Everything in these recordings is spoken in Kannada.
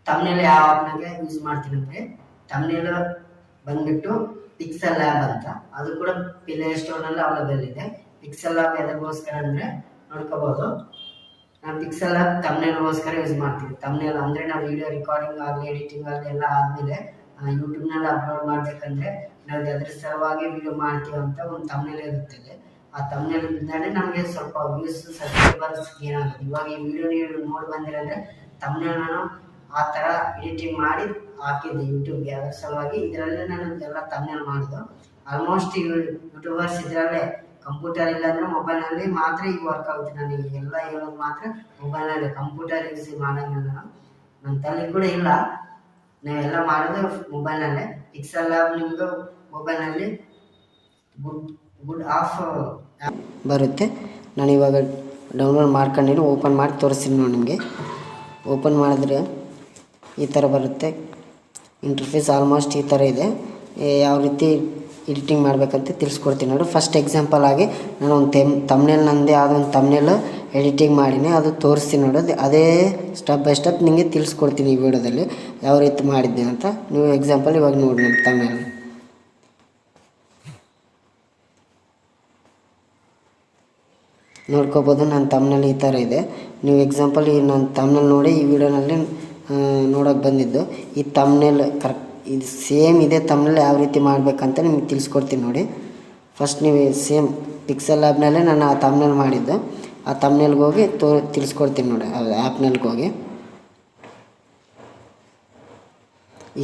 ತಮ್ನೇಲ್ ಯಾವ ಆಪ್ನಾಗೆ ಯೂಸ್ ಮಾಡ್ತೀನಿ ಅಂದರೆ ತಮ್ನೇಲ್ ಬಂದ್ಬಿಟ್ಟು ಪಿಕ್ಸೆಲ್ ಲ್ಯಾಬ್ ಅಂತ, ಅದು ಕೂಡ ಪ್ಲೇ ಸ್ಟೋರ್ನಲ್ಲಿ ಅವೈಲೇಬಲ್ ಇದೆ. ಪಿಕ್ಸೆಲ್ ಲ್ಯಾಬ್ ಎದಕ್ಕೋಸ್ಕರ ಅಂದರೆ ನೋಡ್ಕೋಬೋದು, ನಾನು ಪಿಕ್ಸೆಲ್ ಲ್ಯಾಬ್ ತಮ್ನೇಲ್ಗೋಸ್ಕರ ಯೂಸ್ ಮಾಡ್ತೀನಿ. ತಮ್ನೇಲ್ ಅಂದರೆ ನಾವು ವಿಡಿಯೋ ರೆಕಾರ್ಡಿಂಗ್ ಆಗಲಿ ಎಡಿಟಿಂಗ್ ಆಗಲಿ ಎಲ್ಲ ಆದಮೇಲೆ ಯೂಟ್ಯೂಬ್ನಲ್ಲಿ ಅಪ್ಲೋಡ್ ಮಾಡಬೇಕಂದ್ರೆ ನಾವು ಅದ್ರ ಸಲುವಾಗಿ ವಿಡಿಯೋ ಮಾಡ್ತೀವಿ ಅಂತ ಒಂದು ತಮ್ನೇಲ್ ಇರುತ್ತದೆ. ಆ ತಮ್ನೇಲ್ ಇದ್ದಾನೆ ನಮಗೆ ಸ್ವಲ್ಪ ವ್ಯೂಸ್ ಸಬ್ಸ್ಕ್ರೈಬರ್ಸ್ ಏನಾಗುತ್ತೆ. ಇವಾಗ ಈ ವಿಡಿಯೋ ನೀವು ನೋಡಿ ಬಂದಿರಂದರೆ ತಮ್ನೇಲ್ ನಾನು ಆ ಥರ ಎಡಿಟಿಂಗ್ ಮಾಡಿ ಹಾಕಿದ್ದೆ ಯೂಟ್ಯೂಬ್ಗೆ. ಅದರ ಸಲುವಾಗಿ ಇದರಲ್ಲೇ ನಾನು ಎಲ್ಲ ತಮ್ನೇಲ್ ಮಾಡಿದ್ದು. ಆಲ್ಮೋಸ್ಟ್ ಯೂಟ್ಯೂಬರ್ಸ್ ಇದರಲ್ಲೇ ಕಂಪ್ಯೂಟರ್ ಇಲ್ಲ ಅಂದರೆ ಮೊಬೈಲ್ನಲ್ಲಿ ಮಾತ್ರ ಈಗ ವರ್ಕ್ ಆಗುತ್ತೆ. ನನಗೆ ಎಲ್ಲ ಹೇಳೋದು ಮಾತ್ರ ಮೊಬೈಲ್ನಲ್ಲಿ, ಕಂಪ್ಯೂಟರ್ ಯೂಸ್ ಮಾಡೋಂಗಿಲ್ಲ. ನನ್ನ ತಲೆ ಕೂಡ ಇಲ್ಲ, ನಾವೆಲ್ಲ ಮಾಡೋದು ಮೊಬೈಲ್ನಲ್ಲೇ. ಪಿಕ್ಸೆಲ್ ಲ್ಯಾಬ್ ನಿಮ್ಮದು ಮೊಬೈಲ್ನಲ್ಲಿ ಗುಡ್ ಆಫ್ ಬರುತ್ತೆ. ನಾನು ಇವಾಗ ಡೌನ್ಲೋಡ್ ಮಾಡ್ಕೊಂಡಿದ್ದು ಓಪನ್ ಮಾಡಿ ತೋರಿಸ್ತೀನಿ ನೋಡಿ. ನಿಮಗೆ ಓಪನ್ ಮಾಡಿದ್ರೆ ಈ ಥರ ಬರುತ್ತೆ ಇಂಟರ್ಫೇಸ್. ಆಲ್ಮೋಸ್ಟ್ ಈ ಥರ ಇದೆ. ಯಾವ ರೀತಿ ಎಡಿಟಿಂಗ್ ಮಾಡಬೇಕಂತ ತಿಳಿಸ್ಕೊಡ್ತೀನಿ ನೋಡಿ. ಫಸ್ಟ್ ಎಕ್ಸಾಂಪಲ್ ಆಗಿ ನಾನು ಒಂದು ತಮ್ನೇಲ್ ನಂದೇ ಯಾವುದೋ ಒಂದು ತಮ್ನೇಲ್ ಎಡಿಟಿಂಗ್ ಮಾಡೀನಿ, ಅದು ತೋರಿಸ್ತೀನಿ ನೋಡೋದು. ಅದೇ ಸ್ಟೆಪ್ ಬೈ ಸ್ಟೆಪ್ ನಿಮಗೆ ತಿಳಿಸ್ಕೊಡ್ತೀನಿ ಈ ವಿಡಿಯೋದಲ್ಲಿ ಯಾವ ರೀತಿ ಮಾಡಿದ್ದೀನಿ ಅಂತ. ನೀವು ಎಕ್ಸಾಂಪಲ್ ಇವಾಗ ನೋಡಿ ನಿಮ್ಮ ತಮ್ನೇಲ್ ನೋಡ್ಕೋಬೋದು. ನನ್ನ ತಮ್ನೇಲ್ ಈ ಥರ ಇದೆ. ನೀವು ಎಕ್ಸಾಂಪಲ್ ಈ ನನ್ನ ತಮ್ನೇಲ್ ನೋಡಿ ಈ ವಿಡಿಯೋನಲ್ಲಿ ನೋಡೋಕೆ ಬಂದಿದ್ದು. ಈ ತಮ್ನೇಲ್ ಕರೆಕ್ಟ್ ಇದು ಸೇಮ್ ಇದೆ ತಮ್ನೇಲ್ ಯಾವ ರೀತಿ ಮಾಡಬೇಕಂತ ನಿಮಗೆ ತಿಳಿಸ್ಕೊಡ್ತೀನಿ ನೋಡಿ. ಫಸ್ಟ್ ನೀವು ಸೇಮ್ ಪಿಕ್ಸೆಲ್ ಲ್ಯಾಬ್ನಲ್ಲೇ ನಾನು ಆ ತಮ್ನೇಲ್ ಮಾಡಿದ್ದು. ಆ ತಮ್ನೇಲ್ಗೆ ಹೋಗಿ ತಿಳಿಸ್ಕೊಡ್ತೀನಿ ನೋಡಿ. ಆ್ಯಪ್ನಲ್ಲಿಗೆ ಹೋಗಿ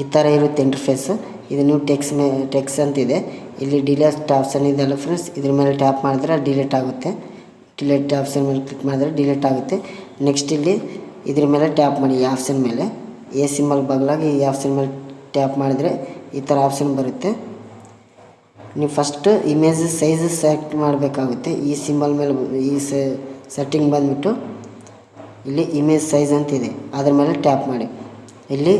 ಈ ಥರ ಇರುತ್ತೆ ಇಂಟರ್ಫೇಸ್. ಇದು ನೀವು ಟೆಕ್ಸ್ ಅಂತಿದೆ. ಇಲ್ಲಿ ಡಿಲೀಟ್ ಆಪ್ಷನ್ ಇದೆಲ್ಲ ಫ್ರೆಂಡ್ಸ್. ಇದ್ರ ಮೇಲೆ ಟ್ಯಾಪ್ ಮಾಡಿದ್ರೆ ಡಿಲೀಟ್ ಆಗುತ್ತೆ. ಡಿಲೀಟ್ ಆಪ್ಷನ್ ಮೇಲೆ ಕ್ಲಿಕ್ ಮಾಡಿದ್ರೆ ಡಿಲೀಟ್ ಆಗುತ್ತೆ. ನೆಕ್ಸ್ಟ್ ಇಲ್ಲಿ ಇದ್ರ ಮೇಲೆ ಟ್ಯಾಪ್ ಮಾಡಿ ಈ ಆಪ್ಷನ್ ಮೇಲೆ, ಎ ಸಿಂಬಲ್ ಬದಲಾಗಿ ಈ ಆಪ್ಷನ್ ಮೇಲೆ ಟ್ಯಾಪ್ ಮಾಡಿದರೆ ಈ ಥರ ಆಪ್ಷನ್ ಬರುತ್ತೆ. ನೀವು ಫಸ್ಟ್ ಇಮೇಜ್ ಸೈಜ್ ಸೆಲೆಕ್ಟ್ ಮಾಡಬೇಕಾಗುತ್ತೆ. ಈ ಸಿಂಬಲ್ ಮೇಲೆ ಈ ಸೆಟ್ಟಿಂಗ್ ಬಂದುಬಿಟ್ಟು ಇಲ್ಲಿ ಇಮೇಜ್ ಸೈಜ್ ಅಂತಿದೆ, ಅದ್ರ ಮೇಲೆ ಟ್ಯಾಪ್ ಮಾಡಿ. ಇಲ್ಲಿ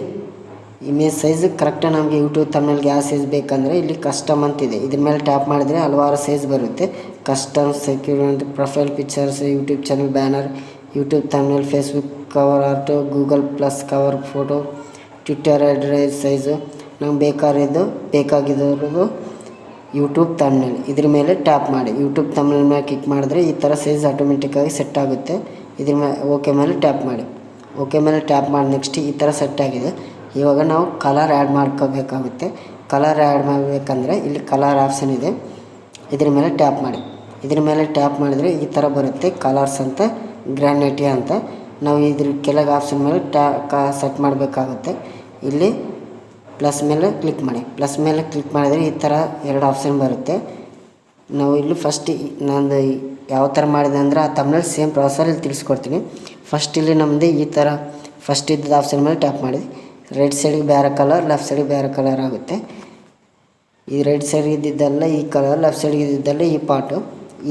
ಇಮೇಜ್ ಸೈಜ್ ಕರೆಕ್ಟಾಗಿ ನಮಗೆ ಯೂಟ್ಯೂಬ್ ತಮ್ನೇಲ್ಗೆ ಯಾವ ಸೈಜ್ ಬೇಕಂದರೆ ಇಲ್ಲಿ ಕಸ್ಟಮ್ ಅಂತಿದೆ. ಇದ್ರ ಮೇಲೆ ಟ್ಯಾಪ್ ಮಾಡಿದರೆ ಹಲವಾರು ಸೈಜ್ ಬರುತ್ತೆ. ಕಸ್ಟಮ್, ಸೆಕ್ಯೂರ್ ಅಂತ, profile pictures, YouTube channel banner, YouTube thumbnail, Facebook cover art, Google plus cover photo, Twitter address size, ನಮ್ಗೆ ಬೇಕಾಗಿರೋದು ಯೂಟ್ಯೂಬ್ ತಮ್ನೇಲ್. ಇದ್ರ ಮೇಲೆ ಟ್ಯಾಪ್ ಮಾಡಿ ಯೂಟ್ಯೂಬ್ ತಮ್ನೇಲ್ ಮೇಲೆ ಕ್ಲಿಕ್ ಮಾಡಿದ್ರೆ ಈ ಥರ ಸೈಜ್ ಆಟೋಮೆಟಿಕ್ಕಾಗಿ ಸೆಟ್ ಆಗುತ್ತೆ. ಇದ್ರ ಮೇಲೆ ಓಕೆ ಮೇಲೆ ಟ್ಯಾಪ್ ಮಾಡಿ. ಓಕೆ ಮೇಲೆ ಟ್ಯಾಪ್ ಮಾಡಿ ನೆಕ್ಸ್ಟ್ ಈ ಥರ ಸೆಟ್ ಆಗಿದೆ. ಇವಾಗ ನಾವು ಕಲರ್ ಆ್ಯಡ್ ಮಾಡ್ಕೋಬೇಕಾಗುತ್ತೆ. ಕಲರ್ ಆ್ಯಡ್ ಮಾಡಬೇಕಂದ್ರೆ ಇಲ್ಲಿ ಕಲರ್ ಆಪ್ಷನ್ ಇದೆ, ಇದ್ರ ಮೇಲೆ ಟ್ಯಾಪ್ ಮಾಡಿ. ಇದ್ರ ಮೇಲೆ ಟ್ಯಾಪ್ ಮಾಡಿದರೆ ಈ ಥರ ಬರುತ್ತೆ ಕಲರ್ಸ್ ಅಂತ, ಗ್ರ್ಯಾನೈಟಿ ಅಂತ. ನಾವು ಇದ್ರ ಕೆಳಗೆ ಆಪ್ಷನ್ ಮೇಲೆ ಸೆಟ್ ಮಾಡಬೇಕಾಗುತ್ತೆ. ಇಲ್ಲಿ ಪ್ಲಸ್ ಮೇಲೆ ಕ್ಲಿಕ್ ಮಾಡಿ. ಪ್ಲಸ್ ಮೇಲೆ ಕ್ಲಿಕ್ ಮಾಡಿದರೆ ಈ ಥರ ಎರಡು ಆಪ್ಷನ್ ಬರುತ್ತೆ. ನಾವು ಇಲ್ಲಿ ಫಸ್ಟ್ ನಂದು ಯಾವ ಥರ ಮಾಡಿದೆ ಅಂದರೆ ಆ ತಮ್ನೇಲ್ ಸೇಮ್ ಪ್ರಾಸೆಸಲ್ಲಿ ತಿಳಿಸ್ಕೊಡ್ತೀನಿ. ಫಸ್ಟ್ ಇಲ್ಲಿ ನಮ್ಮದು ಈ ಥರ ಫಸ್ಟ್ ಇದ್ದ ಆಪ್ಷನ್ ಮೇಲೆ ಟ್ಯಾಪ್ ಮಾಡಿ. ರೈಟ್ ಸೈಡಿಗೆ ಬೇರೆ ಕಲರ್, ಲೆಫ್ಟ್ ಸೈಡಿಗೆ ಬೇರೆ ಕಲರ್ ಆಗುತ್ತೆ. ಈ ರೈಟ್ ಸೈಡ್ ಇದ್ದಿದ್ದೆಲ್ಲ ಈ ಕಲರ್, ಲೆಫ್ಟ್ ಸೈಡ್ಗೆ ಇದ್ದಿದ್ದೆಲ್ಲ ಈ ಪಾರ್ಟು.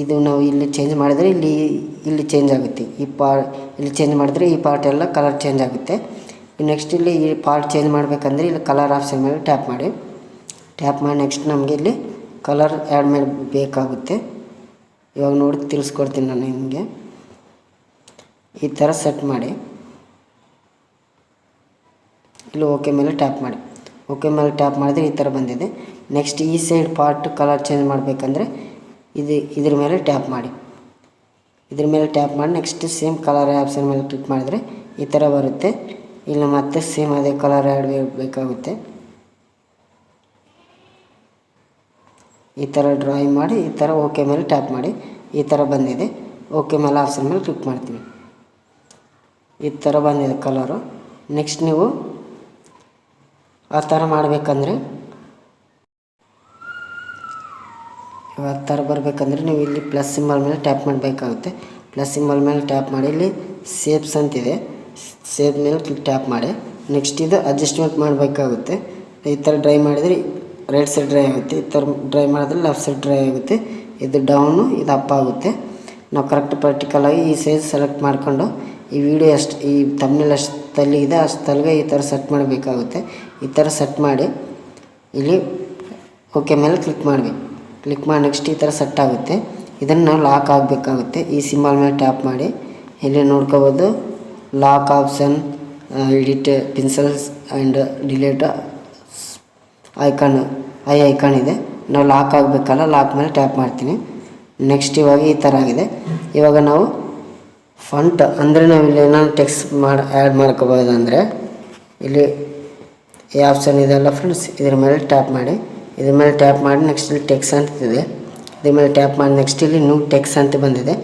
ಇದು ನಾವು ಇಲ್ಲಿ ಚೇಂಜ್ ಮಾಡಿದರೆ ಇಲ್ಲಿ ಚೇಂಜ್ ಆಗುತ್ತೆ. ಇಲ್ಲಿ ಚೇಂಜ್ ಮಾಡಿದ್ರೆ ಈ ಪಾರ್ಟ್ ಎಲ್ಲ ಕಲರ್ ಚೇಂಜ್ ಆಗುತ್ತೆ. ನೆಕ್ಸ್ಟ್ ಇಲ್ಲಿ ಈ ಪಾರ್ಟ್ ಚೇಂಜ್ ಮಾಡಬೇಕಂದ್ರೆ ಇಲ್ಲಿ ಕಲರ್ ಆಪ್ಷನ್ ಮೇಲೆ ಟ್ಯಾಪ್ ಮಾಡಿ. ಟ್ಯಾಪ್ ಮಾಡಿ ನೆಕ್ಸ್ಟ್ ನಮಗೆ ಇಲ್ಲಿ ಕಲರ್ ಆ್ಯಡ್ ಮೇಲೆ ಬೇಕಾಗುತ್ತೆ. ಇವಾಗ ನೋಡಿ ತಿಳಿಸ್ಕೊಡ್ತೀನಿ ನಾನು ನಿಮಗೆ. ಈ ಥರ ಸೆಟ್ ಮಾಡಿ ಇಲ್ಲಿ ಓಕೆ ಮೇಲೆ ಟ್ಯಾಪ್ ಮಾಡಿ. ಓಕೆ ಮೇಲೆ ಟ್ಯಾಪ್ ಮಾಡಿದ್ರೆ ಈ ಥರ ಬಂದಿದೆ. ನೆಕ್ಸ್ಟ್ ಈ ಸೈಡ್ ಪಾರ್ಟ್ ಕಲರ್ ಚೇಂಜ್ ಮಾಡಬೇಕಂದ್ರೆ ಇದ್ರ ಮೇಲೆ ಟ್ಯಾಪ್ ಮಾಡಿ. ಇದ್ರ ಮೇಲೆ ಟ್ಯಾಪ್ ಮಾಡಿ ನೆಕ್ಸ್ಟ್ ಸೇಮ್ ಕಲರ್ ಆಪ್ಷನ್ ಮೇಲೆ ಕ್ಲಿಕ್ ಮಾಡಿದರೆ ಈ ಥರ ಬರುತ್ತೆ. ಇಲ್ಲಿ ಮತ್ತೆ ಸೇಮ್ ಅದೇ ಕಲರ್ ಆ್ಯಡ್ ಬೇಕಾಗುತ್ತೆ. ಈ ಥರ ಡ್ರಾಯಿಂಗ್ ಮಾಡಿ ಈ ಥರ ಓಕೆ ಮೇಲೆ ಟ್ಯಾಪ್ ಮಾಡಿ. ಈ ಥರ ಬಂದಿದೆ. ಓಕೆ ಮೇಲೆ ಆಪ್ಷನ್ ಮೇಲೆ ಕ್ಲಿಕ್ ಮಾಡ್ತೀವಿ. ಈ ಥರ ಬಂದಿದೆ ಕಲರು. ನೆಕ್ಸ್ಟ್ ನೀವು ಆ ಥರ ಮಾಡಬೇಕಂದ್ರೆ ಆ ಥರ ಬರಬೇಕಂದ್ರೆ ನೀವು ಇಲ್ಲಿ ಪ್ಲಸ್ ಸಿಂಬಲ್ ಮೇಲೆ ಟ್ಯಾಪ್ ಮಾಡಬೇಕಾಗುತ್ತೆ. ಪ್ಲಸ್ ಸಿಂಬಲ್ ಮೇಲೆ ಟ್ಯಾಪ್ ಮಾಡಿ ಇಲ್ಲಿ ಶೇಪ್ಸ್ ಅಂತಿದೆ, ಶೇಪ್ ಮೇಲೆ ಟ್ಯಾಪ್ ಮಾಡಿ. ನೆಕ್ಸ್ಟ್ ಇದು ಅಡ್ಜಸ್ಟ್ಮೆಂಟ್ ಮಾಡಬೇಕಾಗುತ್ತೆ. ಈ ಥರ ಡ್ರೈ ಮಾಡಿದರೆ ರೈಟ್ ಸೈಡ್ ಡ್ರೈ ಆಗುತ್ತೆ, ಈ ಥರ ಡ್ರೈ ಮಾಡಿದ್ರೆ ಲೆಫ್ಟ್ ಸೈಡ್ ಡ್ರೈ ಆಗುತ್ತೆ. ಇದು ಡೌನು, ಇದು ಅಪ್ ಆಗುತ್ತೆ. ನಾವು ಕರೆಕ್ಟ್ ಪ್ರಾಕ್ಟಿಕಲಾಗಿ ಈ ಸೈಜ್ ಸೆಲೆಕ್ಟ್ ಮಾಡಿಕೊಂಡು ಈ ವಿಡಿಯೋ ಈ ತಮ್ನೇಲ್ ಎಷ್ಟು ತಲೆಗಿದೆ ಅಷ್ಟು ತಲೆಗೆ ಈ ಥರ ಸೆಟ್ ಮಾಡಬೇಕಾಗುತ್ತೆ. ಈ ಥರ ಸೆಟ್ ಮಾಡಿ ಇಲ್ಲಿ ಓಕೆ ಮೇಲೆ ಕ್ಲಿಕ್ ಮಾಡಿ. ಕ್ಲಿಕ್ ಮಾಡಿ ನೆಕ್ಸ್ಟ್ ಈ ಥರ ಸೆಟ್ ಆಗುತ್ತೆ. ಇದನ್ನು ನಾವು ಲಾಕ್ ಆಗಬೇಕಾಗುತ್ತೆ. ಈ ಸಿಂಬಲ್ ಮೇಲೆ ಟ್ಯಾಪ್ ಮಾಡಿ ಇಲ್ಲಿ ನೋಡ್ಕೋಬೋದು ಲಾಕ್ ಆಪ್ಷನ್, ಎಡಿಟ್ ಪಿನ್ಸಲ್ಸ್ ಆ್ಯಂಡ್ ಡಿಲೀಟ್ ಐಕಾನ್ ಇದೆ. ನಾವು ಲಾಕ್ ಆಗಬೇಕಲ್ಲ, ಲಾಕ್ ಮೇಲೆ ಟ್ಯಾಪ್ ಮಾಡ್ತೀನಿ. ನೆಕ್ಸ್ಟ್ ಇವಾಗ ಈ ಥರ ಆಗಿದೆ. ಇವಾಗ ನಾವು ಫಂಟ್ ಅಂದರೆ ನಾವು ಇಲ್ಲಿ ಏನಾದ್ರು ಟೆಕ್ಸ್ಟ್ ಆ್ಯಡ್ ಮಾಡ್ಕೋಬೋದು. ಅಂದರೆ ಇಲ್ಲಿ ಈ ಆಪ್ಷನ್ ಇದೆಲ್ಲ ಫ್ರೆಂಡ್ಸ್, ಇದ್ರ ಮೇಲೆ ಟ್ಯಾಪ್ ಮಾಡಿ, ಇದ್ರ ಮೇಲೆ ಟ್ಯಾಪ್ ಮಾಡಿ ನೆಕ್ಸ್ಟ್ ಇಲ್ಲಿ ಟೆಕ್ಸ್ಟ್ ಅಂತಿದೆ, ಇದ್ರ ಮೇಲೆ ಟ್ಯಾಪ್ ಮಾಡಿ ನೆಕ್ಸ್ಟ್ ಇಲ್ಲಿ ನ್ಯೂ ಟೆಕ್ಸ್ಟ್ ಅಂತ ಬಂದಿದೆ.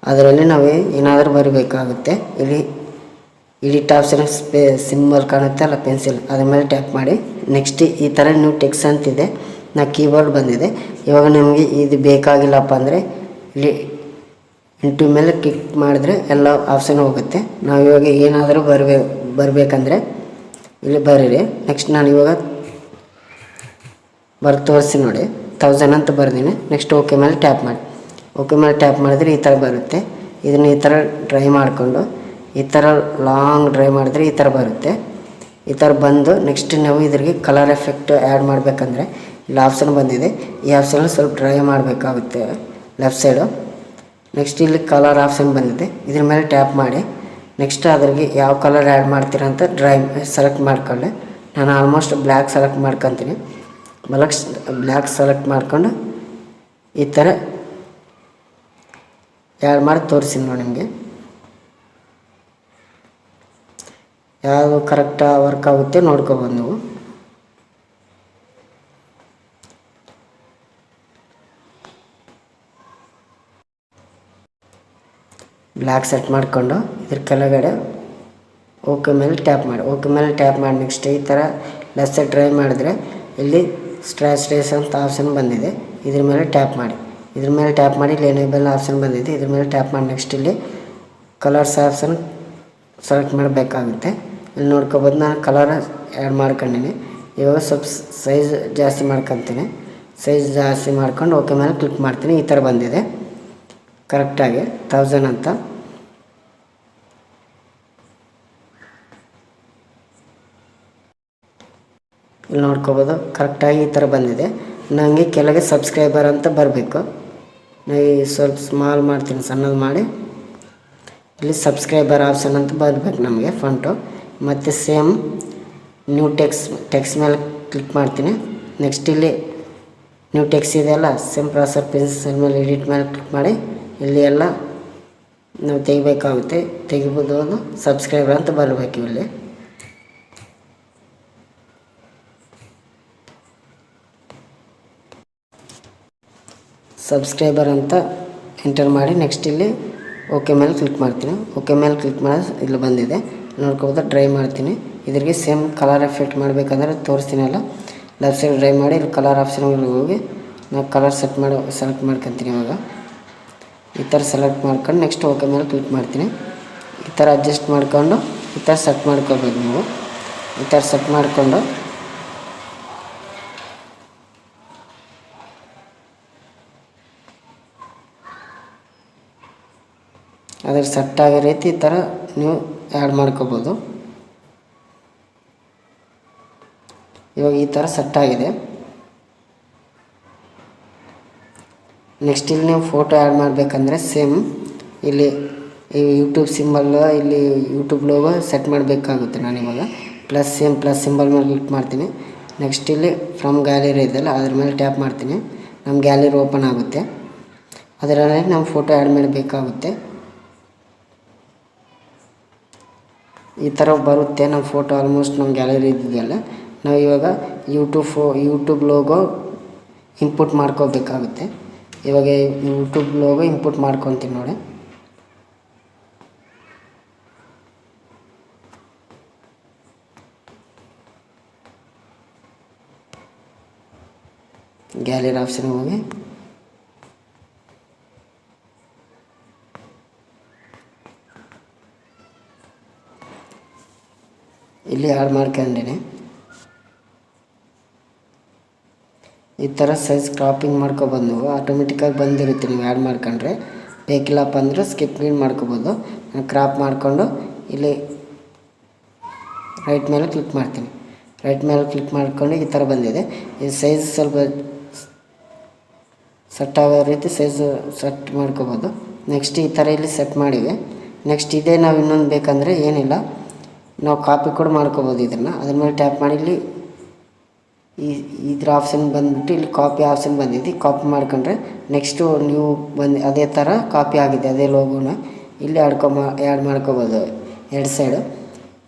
ಅದರಲ್ಲಿ ನಾವು ಏನಾದರೂ ಬರಬೇಕಾಗುತ್ತೆ. ಇಲ್ಲಿ ಎಡಿಟ್ ಆಪ್ಷನ್ ಸಿಂಬಲ್ ಕಾಣುತ್ತೆ ಅಲ್ಲ, ಪೆನ್ಸಿಲ್, ಅದ್ರ ಮೇಲೆ ಟ್ಯಾಪ್ ಮಾಡಿ ನೆಕ್ಸ್ಟ್ ಈ ಥರ ನ್ಯೂ ಟೆಕ್ಸ್ಟ್ ಅಂತಿದೆ. ಕೀಬೋರ್ಡ್ ಬಂದಿದೆ. ಇವಾಗ ನಿಮಗೆ ಇದು ಬೇಕಾಗಿಲ್ಲಪ್ಪ ಅಂದರೆ ಇಲ್ಲಿ ಇಂಟು ಮೇಲೆ ಕ್ಲಿಕ್ ಮಾಡಿದ್ರೆ ಎಲ್ಲ ಆಪ್ಷನ್ ಹೋಗುತ್ತೆ. ನಾವು ಇವಾಗ ಏನಾದರೂ ಬರಬೇಕಂದ್ರೆ ಇಲ್ಲಿ ಬರೀರಿ. ನೆಕ್ಸ್ಟ್ ನಾನು ಇವಾಗ ತೋರಿಸಿ ನೋಡಿ, 1000 ಅಂತ ಬರ್ತೀನಿ. ನೆಕ್ಸ್ಟ್ ಓಕೆ ಮೇಲೆ ಟ್ಯಾಪ್ ಮಾಡಿ. ಓಕೆ ಮೇಲೆ ಟ್ಯಾಪ್ ಮಾಡಿದ್ರೆ ಈ ಥರ ಬರುತ್ತೆ. ಇದನ್ನು ಈ ಥರ ಡ್ರೈ ಮಾಡಿಕೊಂಡು ಈ ಥರ ಲಾಂಗ್ ಡ್ರೈ ಮಾಡಿದ್ರೆ ಈ ಥರ ಬರುತ್ತೆ. ಈ ಥರ ಬಂದು ನೆಕ್ಸ್ಟ್ ನಾವು ಇದ್ರಿಗೆ ಕಲರ್ ಎಫೆಕ್ಟ್ ಆ್ಯಡ್ ಮಾಡಬೇಕಂದ್ರೆ ಇಲ್ಲಿ ಆಪ್ಷನ್ ಬಂದಿದೆ. ಈ ಆಪ್ಷನ್ ಸ್ವಲ್ಪ ಡ್ರೈ ಮಾಡಬೇಕಾಗುತ್ತೆ ಲೆಫ್ಟ್ ಸೈಡು. ನೆಕ್ಸ್ಟ್ ಇಲ್ಲಿ ಕಲರ್ ಆಪ್ಷನ್ ಬಂದಿದೆ, ಇದ್ರ ಮೇಲೆ ಟ್ಯಾಪ್ ಮಾಡಿ ನೆಕ್ಸ್ಟ್ ಅದ್ರಿಗೆ ಯಾವ ಕಲರ್ ಆ್ಯಡ್ ಮಾಡ್ತೀರಂತ ಸೆಲೆಕ್ಟ್ ಮಾಡ್ಕೊಳ್ಳಿ. ನಾನು ಆಲ್ಮೋಸ್ಟ್ ಬ್ಲ್ಯಾಕ್ ಸೆಲೆಕ್ಟ್ ಮಾಡ್ಕೊತೀನಿ. ಬ್ಲ್ಯಾಕ್ ಸೆಲೆಕ್ಟ್ ಮಾಡ್ಕೊಂಡು ಈ ಥರ ಆ್ಯಡ್ ಮಾಡಿ ತೋರಿಸಿ ನೋಡಿ. ನಿಮಗೆ ಯಾವುದು ಕರೆಕ್ಟಾಗಿ ವರ್ಕ್ ಆಗುತ್ತೆ ನೋಡ್ಕೊಬೋದು ನೀವು. ಬ್ಲ್ಯಾಕ್ ಸೆಟ್ ಮಾಡಿಕೊಂಡು ಇದ್ರ ಕೆಳಗಡೆ ಓಕೆ ಮೇಲೆ ಟ್ಯಾಪ್ ಮಾಡಿ. ಓಕೆ ಮೇಲೆ ಟ್ಯಾಪ್ ಮಾಡಿ ನೆಕ್ಸ್ಟ್ ಈ ಥರ ಲೆಫ್ಟ್ ಸೈಡ್ ಡ್ರೈ ಮಾಡಿದ್ರೆ ಇಲ್ಲಿ ಸ್ಟ್ರೇಸ್ ಅಂತ ಆಪ್ಷನ್ ಬಂದಿದೆ. ಇದ್ರ ಮೇಲೆ ಟ್ಯಾಪ್ ಮಾಡಿ. ಇದ್ರ ಮೇಲೆ ಟ್ಯಾಪ್ ಮಾಡಿ ಇಲ್ಲಿ ಎನೇಬಲ್ ಆಪ್ಷನ್ ಬಂದಿದೆ. ಇದ್ರ ಮೇಲೆ ಟ್ಯಾಪ್ ಮಾಡಿ ನೆಕ್ಸ್ಟ್ ಇಲ್ಲಿ ಕಲರ್ಸ್ ಆಪ್ಷನ್ ಸೆಲೆಕ್ಟ್ ಮಾಡಬೇಕಾಗುತ್ತೆ. ಇಲ್ಲಿ ನೋಡ್ಕೊಬೋದು, ನಾನು ಕಲರ್ ಆ್ಯಡ್ ಮಾಡ್ಕೊಂಡಿನಿ. ಇವಾಗ ಸ್ವಲ್ಪ ಸೈಜ್ ಜಾಸ್ತಿ ಮಾಡ್ಕೊತೀನಿ. ಸೈಜ್ ಜಾಸ್ತಿ ಮಾಡ್ಕೊಂಡು ಓಕೆ ಮೇಲೆ ಕ್ಲಿಕ್ ಮಾಡ್ತೀನಿ. ಈ ಥರ ಬಂದಿದೆ ಕರೆಕ್ಟಾಗಿ 1000 ಅಂತ. ಇಲ್ಲಿ ನೋಡ್ಕೋಬೋದು ಕರೆಕ್ಟಾಗಿ ಈ ಥರ ಬಂದಿದೆ. ನನಗೆ ಕೆಳಗೆ ಸಬ್ಸ್ಕ್ರೈಬರ್ ಅಂತ ಬರಬೇಕು. ನಾನು ಸ್ವಲ್ಪ ಸ್ಮಾಲ್ ಮಾಡ್ತೀನಿ, ಸಣ್ಣದು ಮಾಡಿ ಇಲ್ಲಿ ಸಬ್ಸ್ಕ್ರೈಬರ್ ಆಪ್ಷನ್ ಅಂತ ಬರಬೇಕು ನಮಗೆ ಫಂಟು. ಮತ್ತು ಸೇಮ್ ನ್ಯೂ ಟೆಕ್ಸ್ಟ್ ಮೇಲೆ ಕ್ಲಿಕ್ ಮಾಡ್ತೀನಿ. ನೆಕ್ಸ್ಟ್ ಇಲ್ಲಿ ನ್ಯೂ ಟೆಕ್ಸ್ಟ್ ಇದೆಯಲ್ಲ, ಸೇಮ್ ಪ್ರಾಸೆಸ್ ಪೆನ್ಸಿಲ್ ಮೇಲೆ ಎಡಿಟ್ ಮೇಲೆ ಕ್ಲಿಕ್ ಮಾಡಿ ಇಲ್ಲಿ ಎಲ್ಲ ನಾವು ತೆಗಿಬೇಕಾಗುತ್ತೆ. ತೆಗಿಬೋದು, ಅದು ಸಬ್ಸ್ಕ್ರೈಬರ್ ಅಂತ ಬರಬೇಕು. ಇಲ್ಲಿ ಸಬ್ಸ್ಕ್ರೈಬರ್ ಅಂತ ಎಂಟರ್ ಮಾಡಿ ನೆಕ್ಸ್ಟ್ ಇಲ್ಲಿ ಓಕೆ ಮೇಲೆ ಕ್ಲಿಕ್ ಮಾಡ್ತೀನಿ. ಓಕೆ ಮೇಲೆ ಕ್ಲಿಕ್ ಮಾಡಿ ಇಲ್ಲಿ ಬಂದಿದೆ ನೋಡ್ಕೋಬೋದು. ಡ್ರೈ ಮಾಡ್ತೀನಿ. ಇದ್ರಿಗೆ ಸೇಮ್ ಕಲರ್ ಎಫೆಕ್ಟ್ ಮಾಡಬೇಕಂದ್ರೆ ತೋರಿಸ್ತೀನಲ್ಲ, ಲೆಫ್ಟ್ ಸೈಡ್ ಡ್ರೈ ಮಾಡಿ ಇಲ್ಲಿ ಕಲರ್ ಆಪ್ಷನ್ಗಳಿಗೆ ಹೋಗಿ ನಾವು ಕಲರ್ ಸೆಲೆಕ್ಟ್ ಮಾಡ್ಕೊತೀನಿ. ಇವಾಗ ಈ ಥರ ಸೆಲೆಕ್ಟ್ ಮಾಡ್ಕೊಂಡು ನೆಕ್ಸ್ಟ್ ಓಕೆ ಮೇಲೆ ಕ್ಲಿಕ್ ಮಾಡ್ತೀನಿ. ಈ ಥರ ಅಡ್ಜಸ್ಟ್ ಮಾಡಿಕೊಂಡು ಈ ಥರ ಸೆಟ್ ಮಾಡ್ಕೋಬೇಕು ನೀವು. ಈ ಥರ ಸೆಟ್ ಮಾಡಿಕೊಂಡು ಅದ್ರ ಸೆಟ್ ಆಗೋ ರೀತಿ ಈ ಥರ ನೀವು ಆ್ಯಡ್ ಮಾಡ್ಕೋಬೋದು. ಇವಾಗ ಈ ಥರ ಸೆಟ್ ಆಗಿದೆ. ನೆಕ್ಸ್ಟ್ ಇಲ್ಲಿ ನೀವು ಫೋಟೋ ಆ್ಯಡ್ ಮಾಡಬೇಕಂದ್ರೆ ಸೇಮ್ ಇಲ್ಲಿ ಈ ಯೂಟ್ಯೂಬ್ ಸಿಂಬಲ್, ಇಲ್ಲಿ ಯೂಟ್ಯೂಬ್ ಲೋಗೋ ಸೆಟ್ ಮಾಡಬೇಕಾಗುತ್ತೆ. ನಾನಿವಾಗ ಪ್ಲಸ್ ಸಿಂಬಲ್ ಮೇಲೆ ಕ್ಲಿಕ್ ಮಾಡ್ತೀನಿ. ನೆಕ್ಸ್ಟ್ ಇಲ್ಲಿ ಫ್ರಮ್ ಗ್ಯಾಲರಿ ಇದೆಯಲ್ಲ, ಅದ್ರ ಮೇಲೆ ಟ್ಯಾಪ್ ಮಾಡ್ತೀನಿ. ನಮ್ಮ ಗ್ಯಾಲರಿ ಓಪನ್ ಆಗುತ್ತೆ. ಅದರಲ್ಲಿ ನಮ್ಮ ಫೋಟೋ ಆ್ಯಡ್ ಮಾಡಬೇಕಾಗುತ್ತೆ. ಈ ಥರ ಬರುತ್ತೆ ನಮ್ಮ ಫೋಟೋ. ಆಲ್ಮೋಸ್ಟ್ ನಮ್ಮ ಗ್ಯಾಲರಿ ಇದ್ದಿದೆಯಲ್ಲ, ನಾವು ಇವಾಗ ಯೂಟ್ಯೂಬ್ ಲೋಗೋ ಇಂಪುಟ್ ಮಾಡ್ಕೋಬೇಕಾಗುತ್ತೆ. ಇವಾಗ ಯೂಟ್ಯೂಬ್ ಲೋಗೋ ಇಂಪುಟ್ ಮಾಡ್ಕೊತೀನಿ ನೋಡಿ. ಗ್ಯಾಲರಿ ಆಪ್ಷನ್ಗೆ ಹೋಗಿ ಇಲ್ಲಿ ಆ್ಯಡ್ ಮಾಡ್ಕೊಂಡಿನಿ. ಈ ಥರ ಸೈಜ್ ಕ್ರಾಪಿಂಗ್ ಮಾಡ್ಕೊಬೋದು ನೀವು. ಆಟೋಮೆಟಿಕ್ಕಾಗಿ ಬಂದಿರುತ್ತೆ ನೀವು ಆ್ಯಡ್ ಮಾಡ್ಕೊಂಡ್ರೆ. ಬೇಕಿಲ್ಲಪ್ಪ ಅಂದರೆ ಸ್ಕಿಪ್ ಮಾಡ್ಕೊಬೋದು. ನಾನು ಕ್ರಾಪ್ ಮಾಡಿಕೊಂಡು ಇಲ್ಲಿ ರೈಟ್ ಮೇಲೆ ಕ್ಲಿಕ್ ಮಾಡ್ತೀನಿ. ರೈಟ್ ಮೇಲೆ ಕ್ಲಿಕ್ ಮಾಡ್ಕೊಂಡು ಈ ಥರ ಬಂದಿದೆ. ಈ ಸೈಜ್ ಸ್ವಲ್ಪ ಸೆಟ್ ಆಗೋ ರೀತಿ ಸೈಜ್ ಸೆಟ್ ಮಾಡ್ಕೊಬೋದು. ನೆಕ್ಸ್ಟ್ ಈ ಥರ ಇಲ್ಲಿ ಸೆಟ್ ಮಾಡಿವೆ. ನೆಕ್ಸ್ಟ್ ಇದೇ ನಾವು ಇನ್ನೊಂದು ಬೇಕಂದರೆ ಏನಿಲ್ಲ, ನಾವು ಕಾಪಿ ಕೂಡ ಮಾಡ್ಕೋಬೋದು ಇದನ್ನು. ಅದ್ರ ಮೇಲೆ ಟ್ಯಾಪ್ ಮಾಡಿ ಇಲ್ಲಿ ಇದ್ರ ಆಪ್ಷನ್ ಬಂದುಬಿಟ್ಟು ಇಲ್ಲಿ ಕಾಪಿ ಆಪ್ಷನ್ ಬಂದಿದೆ. ಕಾಪಿ ಮಾಡ್ಕೊಂಡ್ರೆ ನೆಕ್ಸ್ಟು ನೀವು ಅದೇ ಥರ ಕಾಪಿ ಆಗಿದೆ ಅದೇ ಲೋಗೋನ ಇಲ್ಲಿ ಆ್ಯಡ್ ಮಾಡ್ಕೋಬೋದು ಎರಡು ಸೈಡು.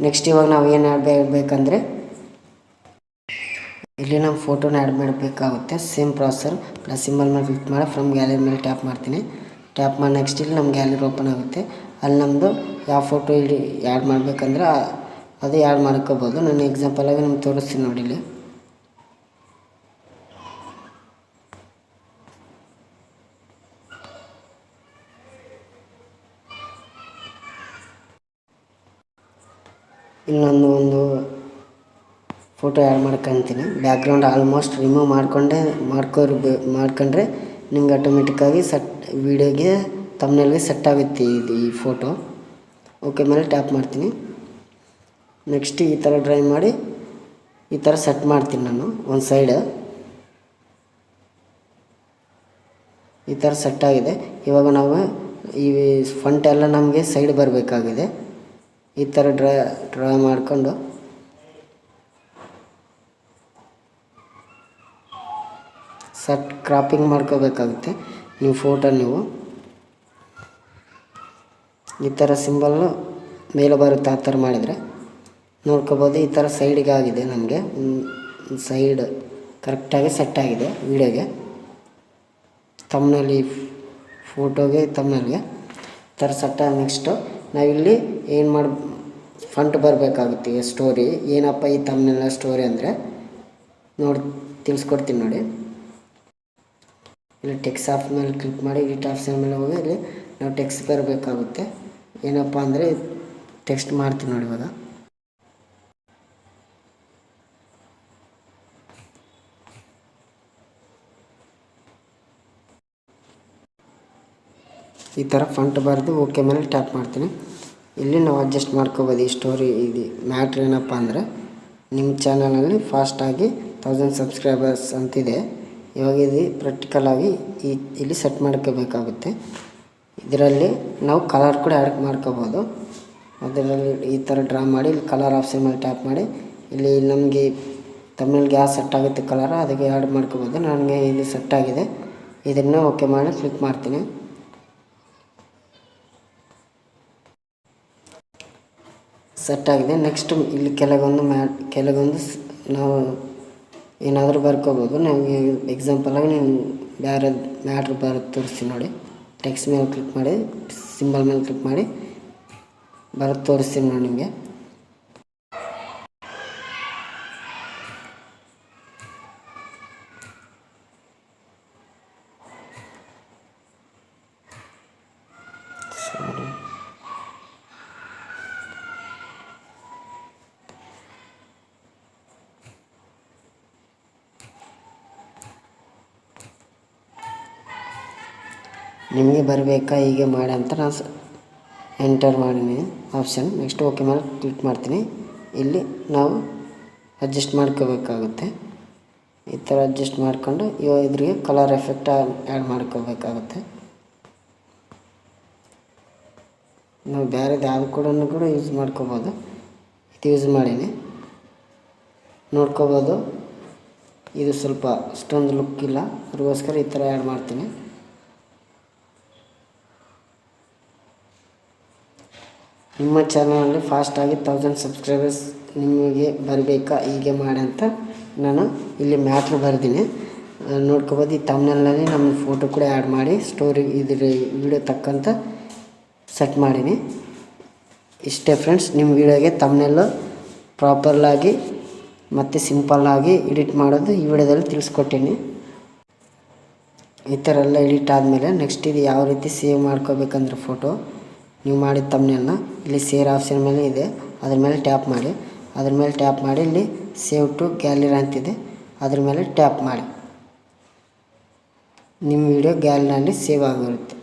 ನೆಕ್ಸ್ಟ್ ಇವಾಗ ನಾವು ಏನು ಬೇಕಂದರೆ ಇಲ್ಲಿ ನಮ್ಮ ಫೋಟೋನ ಆ್ಯಡ್ ಮಾಡಬೇಕಾಗುತ್ತೆ. ಸೇಮ್ ಪ್ರಾಸೆಸರ್ ಪ್ಲಸ್ ಸಿಂಬಲ್ ಮೇಲೆ ಕ್ಲಿಕ್ ಮಾಡಿ ಫ್ರಮ್ ಗ್ಯಾಲರಿ ಮೇಲೆ ಟ್ಯಾಪ್ ಮಾಡ್ತೀನಿ. ಟ್ಯಾಪ್ ಮಾಡಿ ನೆಕ್ಸ್ಟ್ ಇಲ್ಲಿ ನಮ್ಮ ಗ್ಯಾಲರಿ ಓಪನ್ ಆಗುತ್ತೆ. ಅಲ್ಲಿ ನಮ್ಮದು ಯಾವ ಫೋಟೋ ಇಲ್ಲಿ ಆ್ಯಡ್ ಮಾಡಬೇಕಂದ್ರೆ ಅದು ಆ್ಯಡ್ ಮಾಡ್ಕೋಬೋದು. ನಾನು ಎಕ್ಸಾಂಪಲಾಗಿ ನಿಮ್ಗೆ ತೋರಿಸ್ತೀನಿ ನೋಡಿ. ಇಲ್ಲಿ ಇಲ್ಲೊಂದು ಒಂದು ಫೋಟೋ ಆ್ಯಡ್ ಮಾಡ್ಕೊತೀನಿ. ಬ್ಯಾಕ್ಗ್ರೌಂಡ್ ಆಲ್ಮೋಸ್ಟ್ ರಿಮೂವ್ ಮಾಡ್ಕೊಂಡ್ರೆ ನಿಮ್ಗೆ ಆಟೋಮೆಟಿಕ್ಕಾಗಿ ವೀಡಿಯೋಗೆ ತಮ್ಮನೇಲಿ ಸೆಟ್ ಆಗುತ್ತೆ ಈ ಫೋಟೋ. ಓಕೆ ಮೇಲೆ ಟ್ಯಾಪ್ ಮಾಡ್ತೀನಿ. ನೆಕ್ಸ್ಟ್ ಈ ಥರ ಡ್ರೈ ಮಾಡಿ ಈ ಥರ ಸೆಟ್ ಮಾಡ್ತೀನಿ ನಾನು ಒಂದು ಸೈಡ್. ಈ ಥರ ಸೆಟ್ ಆಗಿದೆ. ಇವಾಗ ನಾವು ಈ ಫಂಟ್ ಎಲ್ಲ ನಮಗೆ ಸೈಡ್ ಬರಬೇಕಾಗಿದೆ. ಈ ಥರ ಡ್ರಾ ಮಾಡಿಕೊಂಡು ಕ್ರಾಪಿಂಗ್ ಮಾಡ್ಕೋಬೇಕಾಗುತ್ತೆ ನೀವು ಫೋಟೋ. ನೀವು ಈ ಥರ ಸಿಂಬಲ್ಲು ಮೇಲೆ ಬರುತ್ತೆ. ಆ ಥರ ಮಾಡಿದರೆ ನೋಡ್ಕೋಬೋದು. ಈ ಥರ ಸೈಡಿಗೆ ಆಗಿದೆ ನಮಗೆ. ಸೈಡ್ ಕರೆಕ್ಟಾಗಿ ಸೆಟ್ ಆಗಿದೆ ವೀಡಿಯೋಗೆ, ತಮ್ಮನಲ್ಲಿ ಫೋಟೋಗೆ ತಮ್ಮನಲ್ಲಿಗೆ ಈ ಥರ ಸೆಟ್. ನೆಕ್ಸ್ಟು ನಾವಿಲ್ಲಿ ಏನು ಫಂಟ್ ಬರಬೇಕಾಗುತ್ತೆ. ಸ್ಟೋರಿ ಏನಪ್ಪ ಈ ತಮ್ಮನೆಲ್ಲ ಸ್ಟೋರಿ ಅಂದರೆ ತಿಳಿಸ್ಕೊಡ್ತೀನಿ ನೋಡಿ. ಇಲ್ಲಿ ಟೆಕ್ಸ್ಟ್ ಆಫ್ ಮೇಲೆ ಕ್ಲಿಕ್ ಮಾಡಿ ಎಡಿಟ್ ಆಪ್ಷನ್ ಮೇಲೆ ಹೋಗಿ ಇಲ್ಲಿ ನಾವು ಟೆಕ್ಸ್ಟ್ ಬರಬೇಕಾಗುತ್ತೆ. ಏನಪ್ಪ ಅಂದರೆ ಟೆಕ್ಸ್ಟ್ ಮಾಡ್ತೀನಿ ನೋಡಿ. ಇವಾಗ ಈ ಥರ ಫಂಟ್ ಬರೆದು ಓಕೆ ಮೇಲೆ ಟ್ಯಾಪ್ ಮಾಡ್ತೀನಿ. ಇಲ್ಲಿ ನಾವು ಅಡ್ಜಸ್ಟ್ ಮಾಡ್ಕೋಬೋದು. ಈ ಸ್ಟೋರಿ ಇದು ಮ್ಯಾಟ್ರ್ ಏನಪ್ಪ ಅಂದರೆ ನಿಮ್ಮ ಚಾನಲಲ್ಲಿ ಫಾಸ್ಟಾಗಿ 1000 ಸಬ್ಸ್ಕ್ರೈಬರ್ಸ್ ಅಂತಿದೆ. ಇವಾಗ ಇದು ಪ್ರಾಕ್ಟಿಕಲಾಗಿ ಇಲ್ಲಿ ಸೆಟ್ ಮಾಡ್ಕೋಬೇಕಾಗುತ್ತೆ. ಇದರಲ್ಲಿ ನಾವು ಕಲರ್ ಕೂಡ ಆ್ಯಡ್ ಮಾಡ್ಕೋಬೋದು. ಅದರಲ್ಲಿ ಈ ಥರ ಡ್ರಾ ಮಾಡಿ ಇಲ್ಲಿ ಕಲರ್ ಆಪ್ಷನ್ ಮೇಲೆ ಟ್ಯಾಪ್ ಮಾಡಿ ಇಲ್ಲಿ ನಮಗೆ ತಮಿಳ್ಗೆ ಯಾವ ಸೆಟ್ ಆಗುತ್ತೆ ಕಲರ್ ಅದಕ್ಕೆ ಆ್ಯಡ್ ಮಾಡ್ಕೋಬೋದು. ನನಗೆ ಇಲ್ಲಿ ಸೆಟ್ ಆಗಿದೆ. ಇದನ್ನು ಓಕೆ ಮಾಡಿ ಕ್ಲಿಕ್ ಮಾಡ್ತೀನಿ. ಸೆಟ್ ಆಗಿದೆ. ನೆಕ್ಸ್ಟ್ ಇಲ್ಲಿ ಕೆಲವೊಂದು ನಾವು ಏನಾದರೂ ಬರ್ಕೋಬೋದು. ನನಗೆ ಎಕ್ಸಾಂಪಲಾಗಿ ನೀವು ಬೇರೆ ಮ್ಯಾಟ್ರ್ ತೋರಿಸ್ತೀನಿ ನೋಡಿ. ಟೆಕ್ಸ್ಟ್ ಮೇಲೆ ಕ್ಲಿಕ್ ಮಾಡಿ ಸಿಂಬಲ್ ಮೇಲೆ ಕ್ಲಿಕ್ ಮಾಡಿ ತೋರಿಸ್ತೀನಿ ನೋಡಿ ನಿಮಗೆ. ನಿಮಗೆ ಬರಬೇಕಾ ಹೀಗೆ ಮಾಡಿ ಅಂತ ನಾನು ಎಂಟರ್ ಮಾಡೀನಿ ಆಪ್ಷನ್. ನೆಕ್ಸ್ಟ್ ಓಕೆ ಮೇಲೆ ಕ್ಲಿಕ್ ಮಾಡ್ತೀನಿ. ಇಲ್ಲಿ ನಾವು ಅಡ್ಜಸ್ಟ್ ಮಾಡ್ಕೋಬೇಕಾಗುತ್ತೆ. ಈ ಥರ ಅಡ್ಜಸ್ಟ್ ಮಾಡಿಕೊಂಡು ಇದ್ರಿಗೆ ಕಲರ್ ಎಫೆಕ್ಟ್ ಆ್ಯಡ್ ಮಾಡ್ಕೋಬೇಕಾಗುತ್ತೆ. ನಾವು ಬೇರೆದು ಯಾವುದು ಕೂಡ ಯೂಸ್ ಮಾಡ್ಕೋಬೋದು. ಇದು ಯೂಸ್ ಮಾಡೀನಿ ನೋಡ್ಕೋಬೋದು. ಇದು ಸ್ವಲ್ಪ ಅಷ್ಟೊಂದು ಲುಕ್ ಇಲ್ಲ, ಅದಕ್ಕೋಸ್ಕರ ಈ ಥರ ಆ್ಯಡ್ ಮಾಡ್ತೀನಿ. ನಿಮ್ಮ ಚಾನಲಲ್ಲಿ ಫಾಸ್ಟಾಗಿ 1000 ಸಬ್ಸ್ಕ್ರೈಬರ್ಸ್ ನಿಮಗೆ ಬರಬೇಕಾ ಹೀಗೆ ಮಾಡಿ ಅಂತ ನಾನು ಇಲ್ಲಿ ಮ್ಯಾಟ್ರ್ ಬರೆದೀನಿ ನೋಡ್ಕೋಬೋದು. ಈ ತಮ್ನೆಲ್ನಲ್ಲಿ ನಮ್ಮ ಫೋಟೋ ಕೂಡ ಆ್ಯಡ್ ಮಾಡಿ ಸ್ಟೋರಿ ಇದ್ರ ವಿಡಿಯೋ ತಕ್ಕಂತ ಸೆಟ್ ಮಾಡೀನಿ. ಇಷ್ಟೇ ಫ್ರೆಂಡ್ಸ್, ನಿಮ್ಮ ವಿಡಿಯೋಗೆ ತಮ್ನೆಲ್ಲು ಪ್ರಾಪರ್ಲಾಗಿ ಮತ್ತು ಸಿಂಪಲ್ಲಾಗಿ ಎಡಿಟ್ ಮಾಡೋದು ಈ ವಿಡಿಯೋದಲ್ಲಿ ತಿಳಿಸ್ಕೊಟ್ಟೀನಿ. ಈ ಥರ ಎಲ್ಲ ಎಡಿಟ್ ಆದಮೇಲೆ ನೆಕ್ಸ್ಟ್ ಇದು ಯಾವ ರೀತಿ ಸೇವ್ ಮಾಡ್ಕೋಬೇಕಂದ್ರೆ ಫೋಟೋ ನೀವು ಮಾಡಿದ ತಮ್ನೆಲ್ನ ಇಲ್ಲಿ ಸೇರ್ ಆಪ್ಷನ್ ಮೇಲೆ ಇದೆ, ಅದ್ರ ಮೇಲೆ ಟ್ಯಾಪ್ ಮಾಡಿ. ಅದ್ರ ಮೇಲೆ ಟ್ಯಾಪ್ ಮಾಡಿ ಇಲ್ಲಿ ಸೇವ್ ಟು ಗ್ಯಾಲರಿ ಅಂತಿದೆ, ಅದ್ರ ಮೇಲೆ ಟ್ಯಾಪ್ ಮಾಡಿ. ನಿಮ್ಮ ವಿಡಿಯೋ ಗ್ಯಾಲರಿನಲ್ಲಿ ಸೇವ್ ಆಗಿರುತ್ತೆ.